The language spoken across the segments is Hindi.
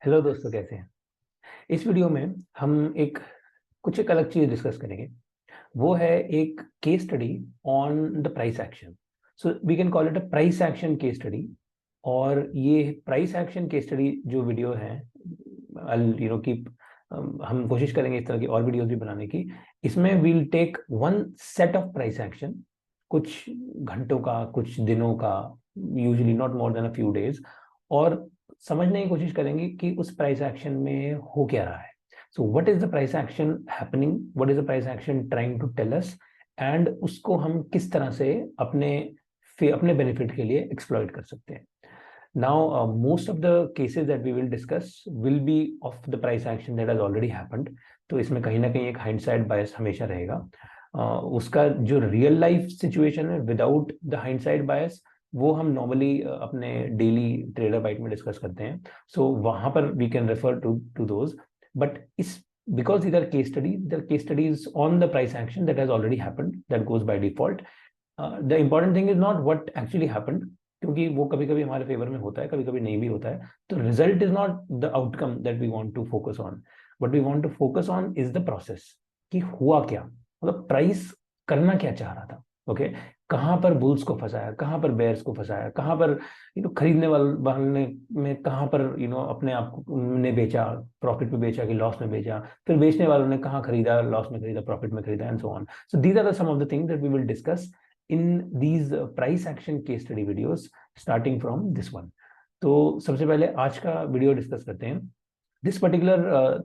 हेलो दोस्तों, कैसे हैं। इस वीडियो में हम एक अलग चीज डिस्कस करेंगे। वो है एक case study on the price action. So we can call it a price action case study. और ये प्राइस एक्शन केस स्टडी जो वीडियो है, कीप हम कोशिश करेंगे इस तरह की और वीडियोस भी बनाने की। इसमें we'll take one set of price action, कुछ घंटों का, कुछ दिनों का, usually not more than a few days, और समझने की कोशिश करेंगे कि उस प्राइस एक्शन में हो क्या रहा है। So what is the price action happening, what is the price action trying to tell us, and उसको हम किस तरह से अपने बेनिफिट के लिए एक्सप्लॉइट कर सकते हैं। Now, most of the cases that we will discuss will be of the price action that has already happened. तो इसमें कहीं ना कहीं एक हाइंडसाइड बायस हमेशा रहेगा। उसका जो रियल लाइफ सिचुएशन है विदाउट द हाइंडसाइड बायस, वो हम नॉर्मली अपने डेली ट्रेडर बाइट में डिस्कस करते हैं। सो वहां पर we can refer to those. But इस because these are case studies on the price action that has already happened, that goes by default. The important thing is not what actually happened, क्योंकि वो कभी कभी हमारे फेवर में होता है, कभी कभी नहीं भी होता है। तो result is not the outcome that we want to focus on. What we want to focus on is the process, कि हुआ क्या, मतलब प्राइस करना क्या चाह रहा था। ओके, कहाँ पर बुल्स को फंसाया, कहाँ पर बेयर्स को फंसाया, कहाँ पर खरीदने वाले में कहाँ पर अपने आप ने बेचा, प्रॉफिट में बेचा कि लॉस में बेचा, फिर बेचने वालों ने कहाँ खरीदा, लॉस में खरीदा, प्रॉफिट में खरीदा, and so on. So these are some of the things that we will discuss in these price action case study videos starting from this one. तो सबसे पहले आज का वीडियो डिस्कस करते हैं। This particular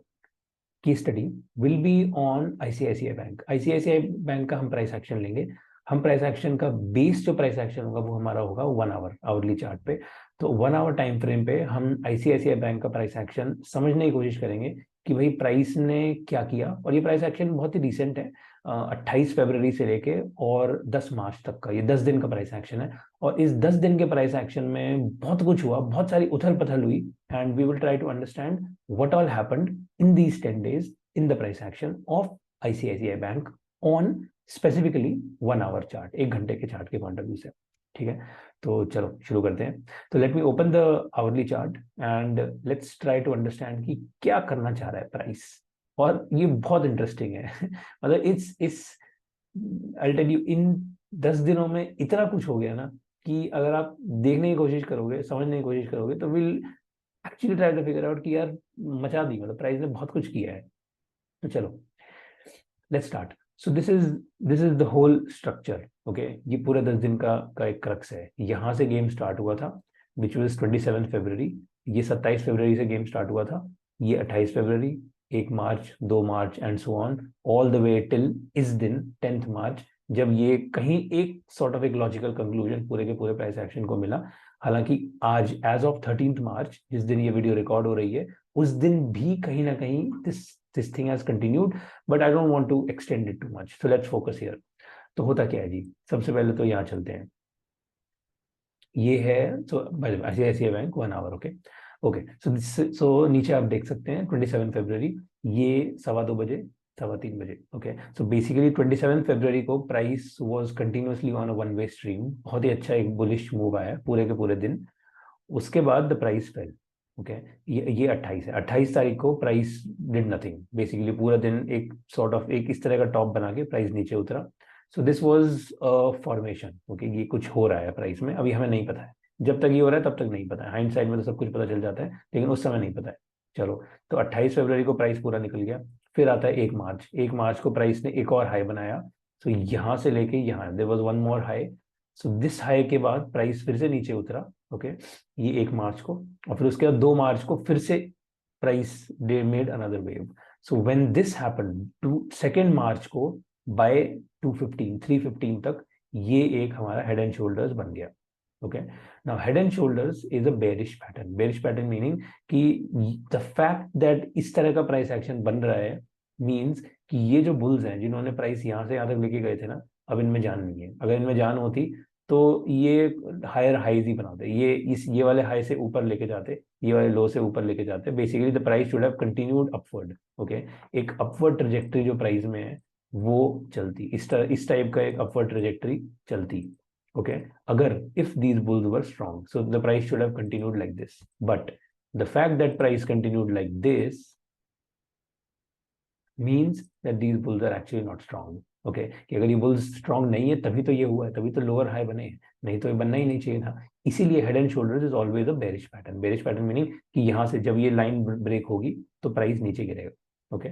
case study will be on ICICI bank. ICICI bank का हम प्राइस एक्शन लेंगे। हम प्राइस एक्शन का बेस जो प्राइस एक्शन होगा वो हमारा होगा 1 आवर आवरली चार्ट पे। तो 1 आवर टाइम फ्रेम पे हम आईसीआईसीआई बैंक का प्राइस एक्शन समझने की कोशिश करेंगे कि भाई प्राइस ने क्या किया। और ये प्राइस एक्शन बहुत ही रिसेंट है, 28 फरवरी से लेके और 10 मार्च तक का, ये 10 दिन का प्राइस एक्शन है। और इस 10 दिन के प्राइस एक्शन में बहुत कुछ हुआ, बहुत सारी उथल पथल हुई, and we will try to understand what all happened in these 10 days in the price action of ICICI Bank on specifically 1 hour chart, 1 घंटे के चार्ट के पॉइंट ऑफ व्यू से। ठीक है, तो चलो शुरू करते हैं। तो let me open the hourly chart and let's try to understand कि क्या करना चाह रहा है प्राइस। और ये बहुत इंटरेस्टिंग है मतलब इस आई टेल यू, इन 10 दिनों में इतना कुछ हो गया ना कि अगर आप देखने की कोशिश करोगे, समझने की कोशिश करोगे, तो will actually try to figure out कि यार मचा दी, मतलब प्राइस ने बहुत कुछ किया है। तो चलो let's start. So this is the whole structure. Okay, ये पूरे 10 दिन का एक क्रक्स है। यहाँ से गेम स्टार्ट हुआ था विच वॉज 27 फरवरी। ये 27 फरवरी से गेम स्टार्ट हुआ था। ये 28 फरवरी, 1 मार्च, 2 मार्च and so on, all the way till इस दिन 10 मार्च, जब ये कहीं एक सॉर्ट ऑफ एक लॉजिकल कंक्लूजन पूरे के पूरे प्राइस एक्शन को मिला। हालांकि आज एज ऑफ 13 मार्च, जिस दिन ये वीडियो रिकॉर्ड हो रही है, उस दिन भी कहीं ना कहीं this thing has continued, but I don't want to extend it too much, so let's focus here. तो होता क्या है जी, सबसे पहले तो यहाँ चलते हैं। ये है so ICICI bank 1 hour. Okay okay, so नीचे आप देख सकते हैं 27 फरवरी, ये 2:15 बजे, 3:15 बजे। ओके, सो बेसिकली 27 फरवरी को price was continuously on a one way stream. बहुत ही अच्छा एक बुलिश मूव आया पूरे के पूरे दिन। उसके बाद द प्राइस फेल। ओके, ये 28 है। 28 तारीख को प्राइस डिड नथिंग, बेसिकली पूरा दिन एक सॉर्ट ऑफ एक इस तरह का टॉप बना के प्राइस नीचे उतरा। So this was formation. Okay, ये कुछ हो रहा है प्राइस में, अभी हमें नहीं पता है। जब तक ये हो रहा है तब तक नहीं पता है। हाइंड में तो सब कुछ पता चल जाता है, लेकिन उस समय नहीं पता है। चलो, तो 28 फरवरी को प्राइस पूरा निकल गया। फिर आता है 1 मार्च। 1 मार्च को प्राइस ने एक और हाई बनाया। तो यहाँ से लेके यहाँ there was one more high. So this high के बाद प्राइस फिर से नीचे उतरा। ओके, ये 1 मार्च को, और फिर उसके बाद 2 मार्च को फिर से price they made another wave. So when this happened to 2 March को बाय 2:15 3:15 तक, ये एक हमारा हेड एंड शोल्डर्स बन गया। Okay, now head and shoulders is a bearish pattern. Bearish pattern meaning कि द फैक्ट दैट इस तरह का प्राइस एक्शन बन रहा है मींस कि ये जो बुल्स हैं जिन्होंने प्राइस यहाँ से यहाँ तक लेके गए थे ना, अब इनमें जान नहीं है। अगर इनमें जान होती तो ये हायर हाईज ही बनाते, ये वाले हाई से ऊपर लेके जाते, ये वाले लो से ऊपर लेके जाते। Basically the price should have continued upward. Okay, एक अपवर्ड ट्रेजेक्टरी जो प्राइस में है वो चलती, इस टाइप का एक अपवर्ड ट्रेजेक्टरी चलती। ओके, अगर if these bulls were strong, so the price should have continued like this. But the fact that price continued like this means that these bulls are actually not strong. Okay कि अगर ये बुल्स स्ट्रांग नहीं है तभी तो ये हुआ है, तभी तो लोअर हाई बने हैं, नहीं तो ये बनना ही नहीं चाहिए था. इसीलिए head and shoulders is always a bearish pattern. Bearish pattern meaning कि यहाँ से जब ये लाइन ब्रेक होगी तो प्राइस नीचे गिरेगा. Okay,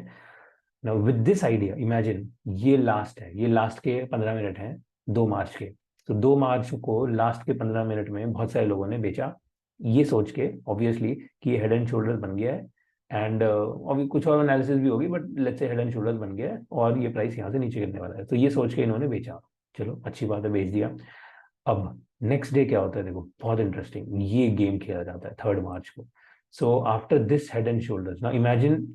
now with this idea imagine ये लास्ट है, ये लास्ट के 15 मिनट हैं 2 मार्च के. तो 2 मार्च को लास्ट के 15 मिनट में बहुत सारे लोगों ने बेचा, ये सोच के ऑब्वियसली कि ये हेड एंड शोल्डर्स बन गया है. एंड अभी कुछ और एनालिसिस भी होगी, but let's say head and shoulders बन गया है और ये प्राइस यहाँ से नीचे गिरने वाला है. तो ये सोच के इन्होंने बेचा. चलो अच्छी बात है, बेच दिया. अब नेक्स्ट डे क्या होता है, देखो बहुत इंटरेस्टिंग, ये गेम खेला जाता है 3 मार्च को. So after this head and shoulders, now imagine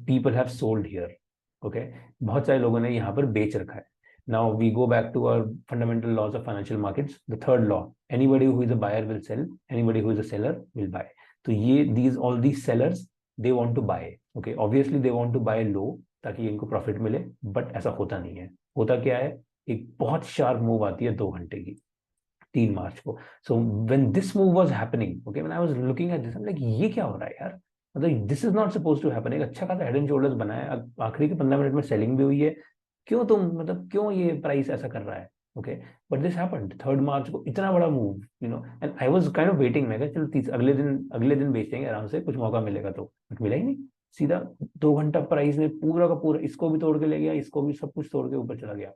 people have sold here. Okay, बहुत सारे लोगों ने यहाँ पर बेच रखा है. Now we go back to our fundamental laws of financial markets. The third law, anybody who is a buyer will sell, anybody who is a seller will buy. तो ये these all these sellers they want to buy. Okay, obviously they want to bye लो ताकि इनको प्रॉफिट मिले, बट ऐसा होता नहीं है. होता क्या है, एक बहुत शार्प मूव आती है 2 घंटे की 3 मार्च को. So when this move was happening, okay, when I was looking at this, I am like ये क्या हो रहा है यार, मतलब this is not suppose to happen. एक अच्छा खासा हेड एंड शोल्डर्स बना है, आखिरी के 15 मिनट में सेलिंग भी हुई है, क्यों तुम मतलब क्यों ये प्राइस ऐसा कर रहा है. Okay, but this happened 3 March को, इतना बड़ा move, you know. And I was kind of waiting, मैं चल अगले दिन बेचेंगे आराम से, कुछ मौका मिलेगा तो, बट मिला ही नहीं. सीधा 2 घंटा प्राइस ने पूरा का पूरा इसको भी तोड़ के ले गया, इसको भी सब कुछ तोड़ के ऊपर चला गया.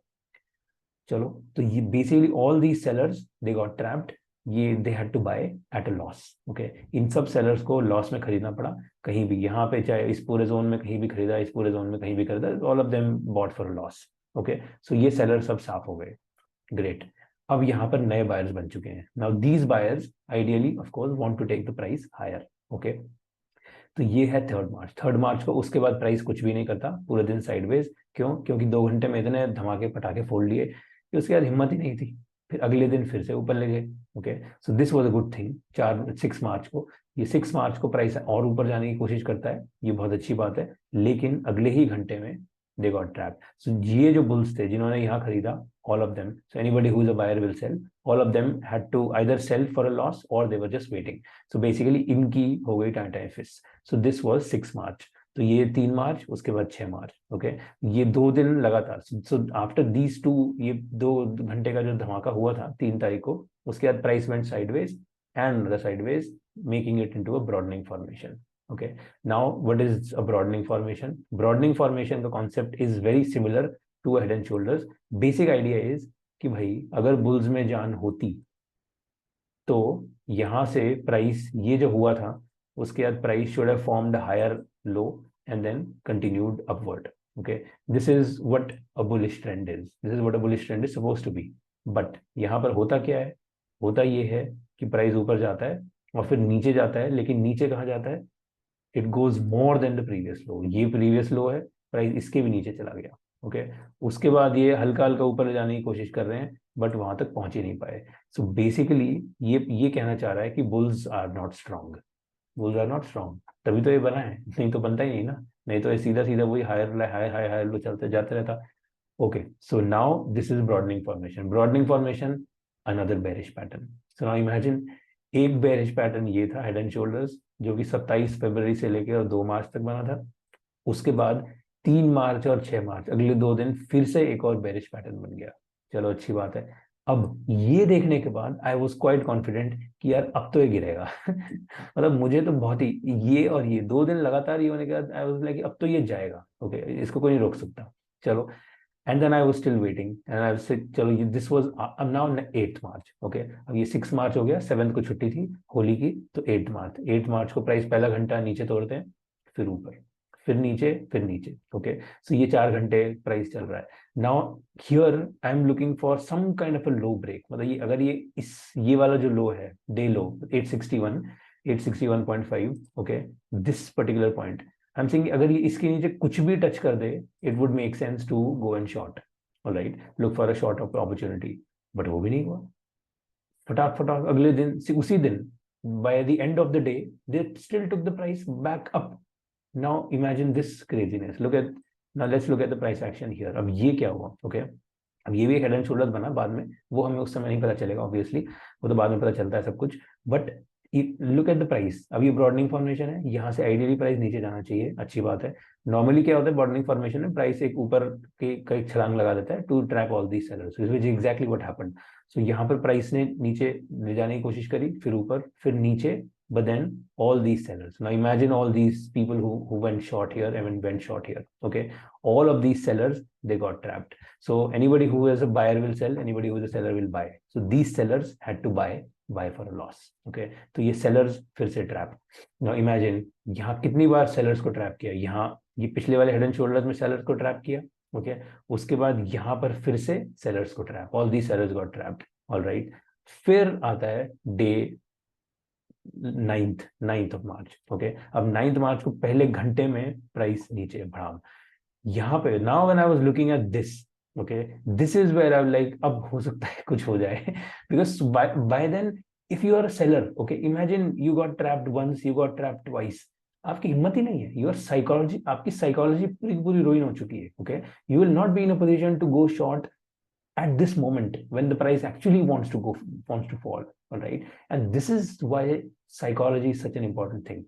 चलो, तो ये basically all these sellers they got trapped. ये they had to buy at a loss. Okay, इन सब सेलर्स को लॉस में खरीदना पड़ा. कहीं भी यहाँ पे, चाहे इस पूरे जोन में कहीं भी खरीदा, इस पूरे जोन में कहीं भी खरीदा, all of them bought for a loss. Okay, so ये सेलर सब साफ हो गए. ग्रेट. अब यहाँ पर नए बायर्स बन चुके हैं. Now these buyers ideally of course want to take the price higher. Okay, तो ये है 3 मार्च. 3 मार्च को उसके बाद प्राइस कुछ भी नहीं करता, पूरे दिन साइडवेज. क्यों? क्योंकि 2 घंटे में इतने धमाके पटाखे फोड़ लिए कि उसके बाद हिम्मत ही नहीं थी. फिर अगले दिन फिर से ऊपर ले गए. Okay, so this was a good thing. 6 मार्च को, ये 6 मार्च को प्राइस और ऊपर जाने की कोशिश करता है, ये बहुत अच्छी बात है. लेकिन अगले ही घंटे में दे गॉट ट्रैप. सो ये जो बुल्स थे जिन्होंने यहाँ खरीदा, all of them, so anybody who is a buyer will sell, all of them had to either sell for a loss or they were just waiting. So basically इनकी हो गई Tata aphis. So this was 6 मार्च. तो ये 3 मार्च, उसके बाद 6 मार्च. ओके, ये 2 दिन लगातार. सो आफ्टर दीज टू, ये 2 घंटे का जो धमाका हुआ था 3 तारीख को, उसके बाद price went sideways and another sideways, making it into a broadening formation. Okay, now what is a broadening formation? Broadening formation, the concept is very similar to a head and shoulders. Basic idea is कि भाई अगर बुल्स में जान होती तो यहाँ से प्राइस ये जो हुआ था उसके बाद price should have formed higher low and then continued upward. Okay, this is what a bullish trend is, this is what a bullish trend is supposed to be. But यहाँ पर होता क्या है, होता ये है कि प्राइस ऊपर जाता है और फिर नीचे जाता है, लेकिन नीचे कहाँ जाता है, it goes more than the previous लो. ये प्रीवियस लो है, प्राइस इसके भी नीचे चला गया. ओके, उसके बाद ये हल्का हल्का ऊपर जाने की कोशिश कर रहे हैं, बट वहां तक पहुंच ही नहीं पाए. सो बेसिकली ये कहना चाह रहा है कि bulls are not strong. Bulls are not strong, तभी तो ये बना है, नहीं तो बनता ही नहीं ना. नहीं तो ये सीधा सीधा वही higher higher higher higher low चलते जाते रहता. Okay, so now this is broadening formation. Broadening formation, another bearish pattern. So now imagine, एक बेरिश पैटर्न ये था हेड एंड शोल्डर्स, जो कि 27 फरवरी से लेकर और 2 मार्च तक बना था. उसके बाद 3 मार्च और 6 मार्च, अगले 2 दिन फिर से एक और बेरिश पैटर्न बन गया. चलो अच्छी बात है. अब ये देखने के बाद आई वॉज क्वाइट कॉन्फिडेंट कि यार अब तो ये गिरेगा. मतलब मुझे तो बहुत ही, ये और ये 2 दिन लगातार ये होने के बाद आई वॉज लाइक अब तो ये जाएगा. ओके, इसको कोई नहीं रोक सकता. चलो, and then I was still waiting and I said चलो ये this was now 8th March. Okay, अब ये 6 मार्च हो गया, 7th को छुट्टी थी होली की, तो 8 मार्च को प्राइस पहला घंटा नीचे तोड़ते हैं, फिर ऊपर, फिर नीचे, फिर नीचे. ओके, सो ये 4 घंटे प्राइस चल रहा है. Now here I am looking for some kind of a low break. मतलब ये अगर ये वाला जो लो है, day low 861, 861.5. Okay, this particular point I am saying अगर ये इसके नीचे कुछ भी टच कर दे, it would make sense to go and short. Alright, look for a short of opportunity. But वो भी नहीं हुआ. फटाक फटाक अगले दिन, उसी दिन, by the end of the day, they still took the price back up. Now imagine this craziness. Look at, now let's look at the price action here. अब ये क्या हुआ? ओके, अब ये भी हेड एंड शोल्डर बना बाद में, वो हमें उस समय नहीं पता चलेगा ऑब्वियसली, वो तो बाद में पता चलता है सब कुछ. But look at the price, अब ये ब्रॉडनिंग फॉर्मेशन है, यहाँ से आइडियली प्राइस नीचे जाना चाहिए, अच्छी बात है। नॉर्मली क्या होता है ब्रॉडनिंग फॉर्मेशन में, प्राइस एक ऊपर के कई छलांग लगा देता है to trap all these sellers, which exactly what happened. So यहाँ पर प्राइस ने नीचे ले जाने की कोशिश करी, फिर ऊपर, फिर नीचे, but then all these sellers, now imagine all these people who went short here and went short here, okay, all of these sellers, they got trapped. So anybody who is a buyer will sell, anybody who is a seller will buy, so these sellers had to buy for a loss, okay। तो ये sellers फिर से trap। now imagine यहाँ कितनी बार sellers को trap किया, यहाँ ये पिछले वाले head and shoulders में sellers को trap किया, okay, उसके बाद यहाँ पर फिर से sellers को trap, all these sellers got trapped, all right। फिर आता है day 9th of March, okay. अब 9th मार्च को पहले घंटे में प्राइस नीचे बढ़ा, यहाँ पे now when I was looking at this, okay, this is where I like अब हो सकता है कुछ हो जाए, because by then if you are a seller, okay, imagine you got trapped once, you got trapped twice, आपकी हिम्मत ही नहीं है, योर साइकोलॉजी, आपकी साइकोलॉजी पूरी पूरी रुइन हो चुकी है, okay. You will not be in a position to go short at this moment when the price actually wants to fall, all right, and this is why psychology is such an important thing।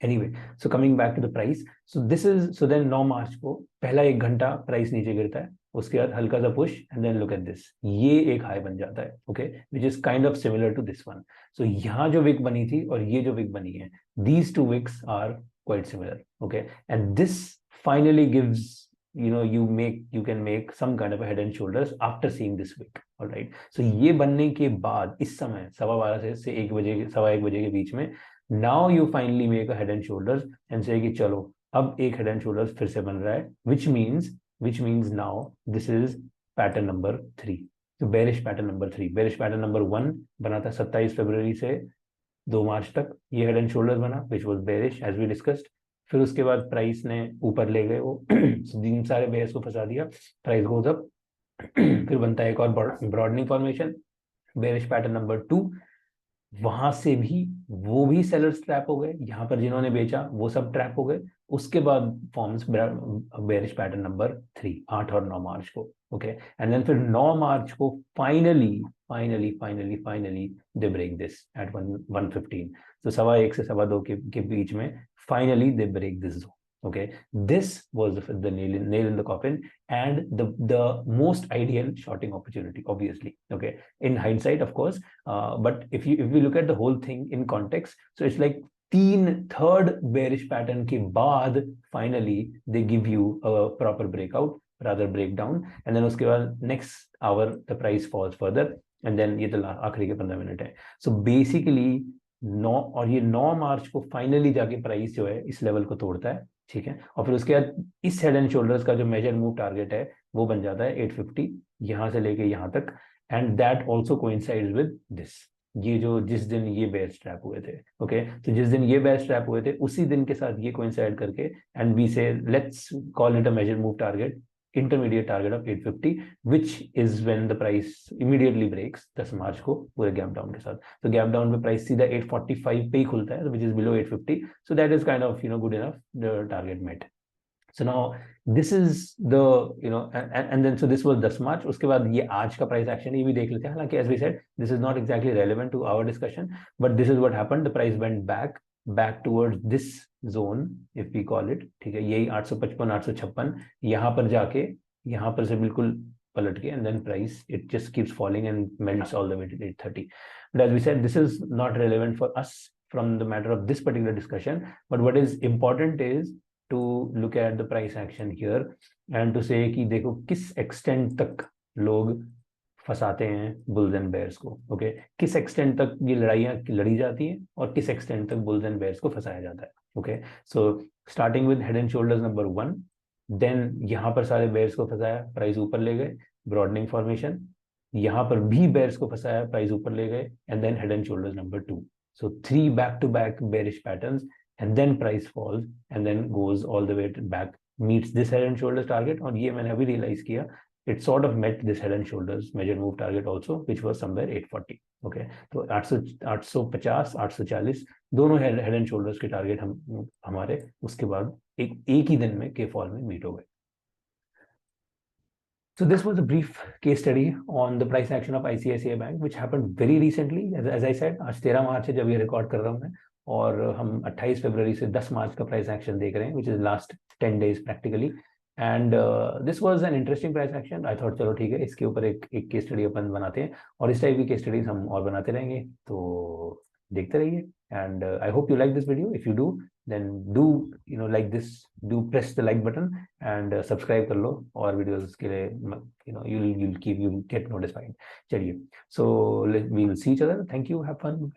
anyway, so coming back to the price, so this is, so then 9 March को पहला एक घंटा प्राइस नीचे गिरता है, उसके बाद हल्का सा push and then look at this, ये एक हाई बन जाता है, okay, which is kind of similar to this one. So यहाँ जो विक बनी थी और ये जो विक बनी है, these two wicks are quite similar, okay, and this finally gives, you can make some kind of a head and shoulders after seeing this wick, all right। so ये बनने के बाद इस समय 12:15 से 1 बजे, 1:15 के बीच में, now you finally make a head and shoulders and say कि चलो अब एक head and shoulders फिर से बन रहा है, which means now this is pattern number 3, so bearish pattern number 3। bearish pattern number 1 बना था 27 फरवरी से 2 मार्च तक, ये हेड एंड शोल्डर बना which was bearish as we discussed। फिर उसके बाद प्राइस ने ऊपर ले गए वो दिन सारे बेयर्स को फंसा दिया, प्राइस गोज अप, फिर बनता है एक और broadening formation, bearish pattern number 2, वहां से भी वो भी सेलर्स ट्रैप हो गए, यहाँ पर जिन्होंने बेचा वो सब ट्रैप हो गए। उसके बाद फॉर्म्स बेयरिश पैटर्न नंबर 3, 8 और 9 मार्च को, ओके, एंड देन फिर 9 मार्च को finally they break this at 1:15, तो 1:15 से 2:15 के बीच में finally they break this zone, okay। This was the nail in the coffin and the most ideal shorting opportunity, obviously, okay, in hindsight of course, but if we look at the whole thing in context, so it's like third bearish pattern के बाद finally they give you a proper breakout, rather breakdown, and then उसके बाद next hour the price falls further and then ये तो आखिरी के 15 मिनट है। so basically 9 मार्च को फाइनली जाके प्राइस जो है इस लेवल को तोड़ता है, ठीक है, और फिर उसके बाद इस हेड एंड शोल्डर्स का जो मेजर मूव टारगेट है वो बन जाता है 850 यहाँ से लेके यहाँ तक, and that also coincides with this, ये जो जिस दिन ये बेयर स्ट्रैप हुए थे, ओके, तो जिस दिन ये बेयर स्ट्रैप हुए थे उसी दिन के साथ ये कोइंसाइड करके, and we say let's call it a major move target, intermediate target of 850, which is when the price immediately breaks 10 मार्च को पूरे गैप डाउन के साथ। तो गैप डाउन पे प्राइस सीधा 845 पे ही खुलता है, which is below 850, so that is kind of good enough, the target met। so now this is the and then so this was 10 मार्च। उसके बाद ये आज का प्राइस एक्शन ये भी देख लेते हैं, हालांकि as we said this is not exactly relevant to our discussion, but this is what happened, the price went back towards this zone if we call it, ठीक है, यही 855 856 यहाँ पर जाके यहाँ पर से बिल्कुल पलट के, and then price it just keeps falling and melts all the way to 830, but as we said this is not relevant for us from the matter of this particular discussion, but what is important is to look at the price action here and to say कि देखो किस extent तक लोग फंसाते हैं बुल्स एंड बेयर्स को, ओके, किस एक्सटेंट तक ये लड़ाइयाँ लड़ी जाती हैं और किस एक्सटेंट तक बुल्स एंड बेयर्स को फंसाया जाता है, okay. So starting with head and shoulders number 1, then यहाँ पर सारे बेयर्स को फंसाया, प्राइस ऊपर ले गए, ब्रॉडनिंग फॉर्मेशन, यहाँ पर भी बेयर्स को फंसाया, प्राइस ऊपर ले गए, and then head and shoulders number 2, so 3 back to back bearish patterns, and then price falls and then goes all the way back, meets this head and shoulders target, और ये मैंने अभी रियलाइज किया, it sort of met this head and shoulders measure move target also, which was somewhere 840, okay। तो 850 840 दोनों हेड एंड शोल्डर्स के टारगेट हमारे उसके बाद एक ही दिन में के फॉल में मीट हो गए। So this was a brief case study on the price action of ICICI Bank, which happened very recently. As I said, आज 13 मार्च है जब ये रिकॉर्ड कर रहा हूँ मैं, और हम 28 फरवरी से 10 मार्च का प्राइस एक्शन देख रहे हैं, which is last 10 days practically. And this was an interesting price action. I thought चलो ठीक है, इसके ऊपर एक केस स्टडी अपन बनाते हैं, और इस टाइप की केस स्टडीज हम और बनाते रहेंगे, तो देखते रहिए. And I hope you like this video. If you do, then do like this, do press the like button and subscribe कर लो, और वीडियोस के लिए you'll get notified. चलिए, so we will see each other. Thank you, have fun.